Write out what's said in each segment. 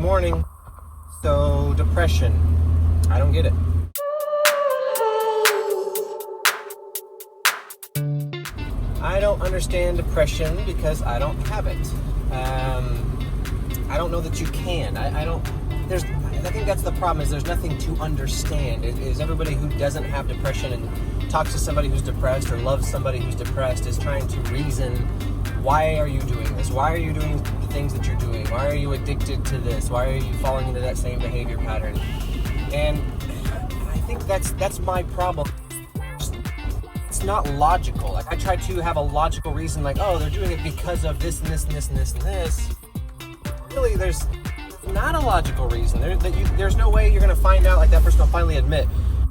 morning. So, depression. I don't get it. I don't understand depression because I don't have it. I don't know that you can. I think that's the problem, is there's nothing to understand. Is everybody who doesn't have depression and talks to somebody who's depressed or loves somebody who's depressed is trying to reason, why are you doing this? Why are you doing the things that you're doing? Why are you addicted to this? Why are you falling into that same behavior pattern? And I think that's my problem. It's not logical. Like, I try to have a logical reason, like, oh, they're doing it because of this and this and this and this and this. Really, there's not a logical reason. There's no way you're going to find out, like, that person will finally admit,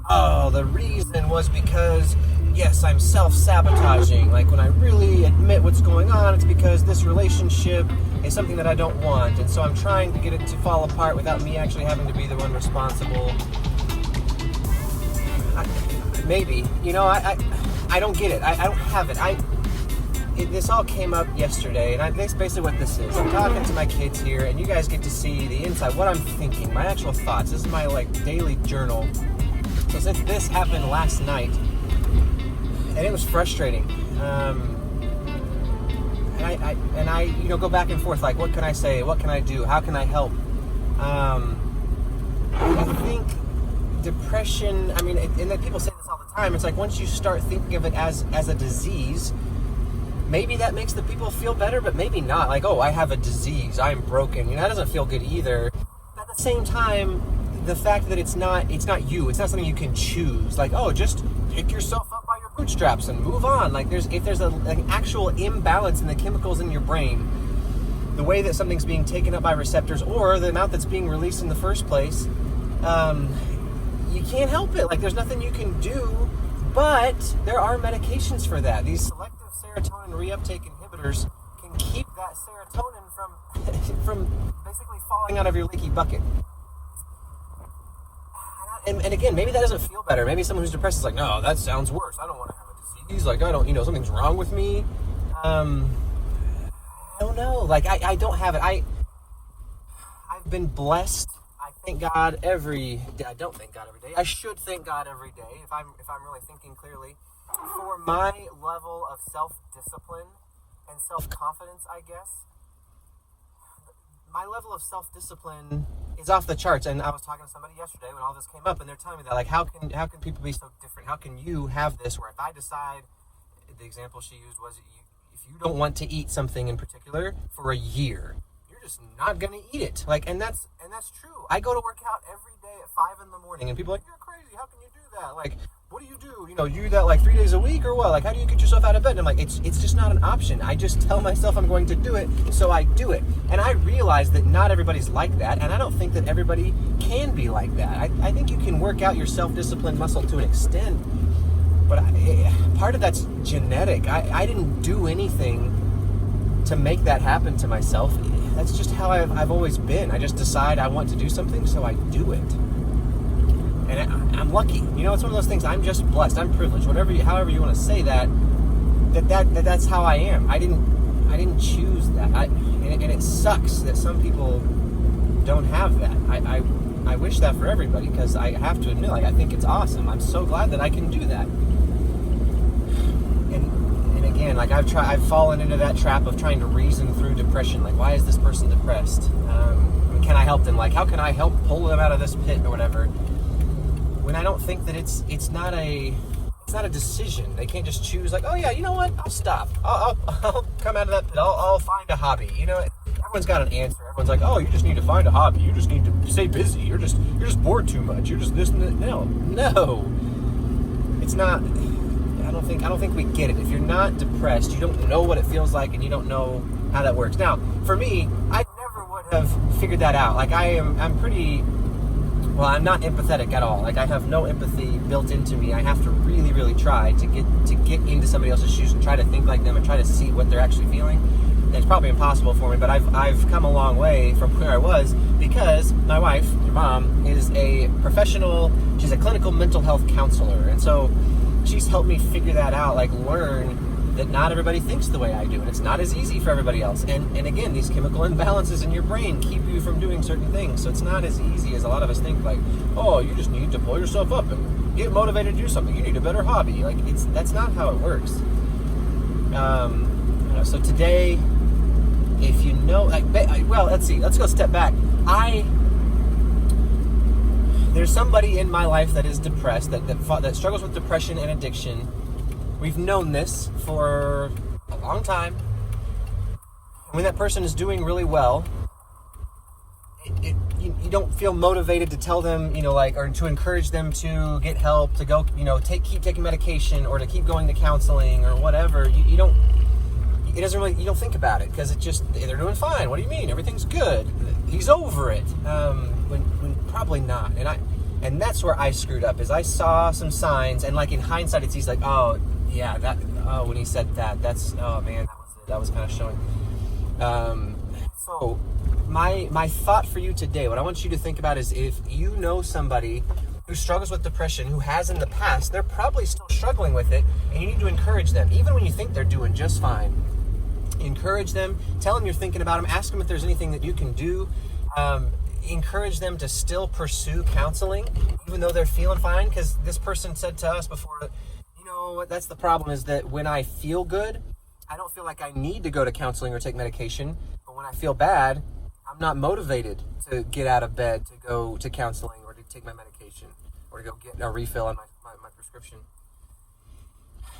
oh, the reason was because, yes, I'm self-sabotaging. Like, when I really admit what's going on, it's because this relationship is something that I don't want, and so I'm trying to get it to fall apart without me actually having to be the one responsible. Maybe. You know, I don't get it. I don't have it. This all came up yesterday, and that's basically what this is. I'm talking to my kids here, and you guys get to see the inside, what I'm thinking, my actual thoughts. This is my, like, daily journal. So since this happened last night, and it was frustrating, and I go back and forth, like, what can I say? What can I do? How can I help? I think depression, and then people say this all the time, it's like, once you start thinking of it as a disease, maybe that makes the people feel better, but maybe not. Like, oh, I have a disease, I'm broken. That doesn't feel good either. At the same time, the fact that it's not you, it's not something you can choose. Like, oh, just pick yourself up by your bootstraps and move on. Like, if there's an actual imbalance in the chemicals in your brain, the way that something's being taken up by receptors, or the amount that's being released in the first place, you can't help it. Like, there's nothing you can do, but there are medications for that. These selective serotonin reuptake inhibitors can keep that serotonin from basically falling out of your leaky bucket. And again, maybe that doesn't feel better. Maybe someone who's depressed is like, no, that sounds worse. I don't want to have a disease. Like, I don't, something's wrong with me. I don't know. Like, I don't have it. I've been blessed. I thank God every day. I don't thank God every day. I should thank God every day if I'm really thinking clearly, for my level of self-discipline and self-confidence, I guess. My level of self-discipline is off the charts. And I was talking to somebody yesterday when all this came up, and they're telling me that, like, how can people be so different? How can you have this where if I decide, the example she used was, if you don't want to eat something in particular for a year, you're just not going to eat it. Like, and that's true. I go to work out every day at 5 a.m, and people are like, you're crazy. How can you do that? Like, what do? You do that like 3 days a week or what? Like, how do you get yourself out of bed? And I'm like, it's just not an option. I just tell myself I'm going to do it, so I do it. And I realize that not everybody's like that, and I don't think that everybody can be like that. I think you can work out your self-discipline muscle to an extent, but part of that's genetic. I didn't do anything to make that happen to myself. That's just how I've always been. I just decide I want to do something, so I do it. And I'm lucky. It's one of those things. I'm just blessed. I'm privileged. However you want to say that's how I am. I didn't choose that. And it sucks that some people don't have that. I wish that for everybody, because I have to admit, like, I think it's awesome. I'm so glad that I can do that. And again, like, I've fallen into that trap of trying to reason through depression. Like, why is this person depressed? Can I help them? Like, how can I help pull them out of this pit or whatever? When I don't think that it's not a decision. They can't just choose, like, oh yeah, you know what? I'll stop. I'll come out of that pit. I'll find a hobby. Everyone's got an answer. Everyone's like, oh, you just need to find a hobby. You just need to stay busy. You're just bored too much. You're just this and that. No. It's not. I don't think we get it. If you're not depressed, you don't know what it feels like, and you don't know how that works. Now, for me, I never would have figured that out. Like, I'm pretty. Well, I'm not empathetic at all. Like, I have no empathy built into me. I have to really, really try to get into somebody else's shoes and try to think like them and try to see what they're actually feeling. And it's probably impossible for me, but I've come a long way from where I was, because my wife, your mom, is a professional. She's a clinical mental health counselor, and so she's helped me figure that out. Like, learn that not everybody thinks the way I do, and it's not as easy for everybody else. And again, these chemical imbalances in your brain keep you from doing certain things, so it's not as easy as a lot of us think. Like, oh, you just need to pull yourself up and get motivated to do something. You need a better hobby. Like, that's not how it works. So today, if you know, like, well, let's see. Let's go a step back. There's somebody in my life that is depressed, that struggles with depression and addiction. We've known this for a long time. When that person is doing really well, you don't feel motivated to tell them, or to encourage them to get help, to go, keep taking medication, or to keep going to counseling or whatever. You don't think about it, because they're doing fine. What do you mean? Everything's good. He's over it. When probably not. And that's where I screwed up, is I saw some signs, and like in hindsight, it's easy, like, oh yeah, when he said that, oh man, that was kind of showing. So my thought for you today, what I want you to think about is, if you know somebody who struggles with depression, who has in the past, they're probably still struggling with it, and you need to encourage them, even when you think they're doing just fine. Encourage them, tell them you're thinking about them, ask them if there's anything that you can do. Encourage them to still pursue counseling, even though they're feeling fine, because this person said to us before, that's the problem, is that when I feel good, I don't feel like I need to go to counseling or take medication, but when I feel bad, I'm not motivated to get out of bed to go to counseling or to take my medication or to go get a refill on my prescription.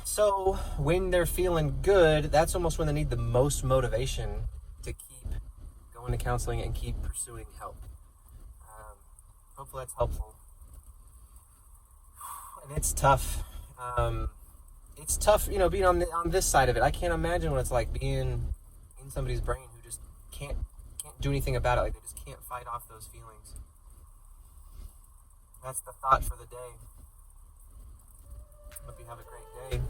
So when they're feeling good, that's almost when they need the most motivation to keep going to counseling and keep pursuing help. Hopefully that's helpful. And it's tough. It's tough, being on this side of it. I can't imagine what it's like being in somebody's brain who just can't do anything about it. Like, they just can't fight off those feelings. That's the thought for the day. Hope you have a great day.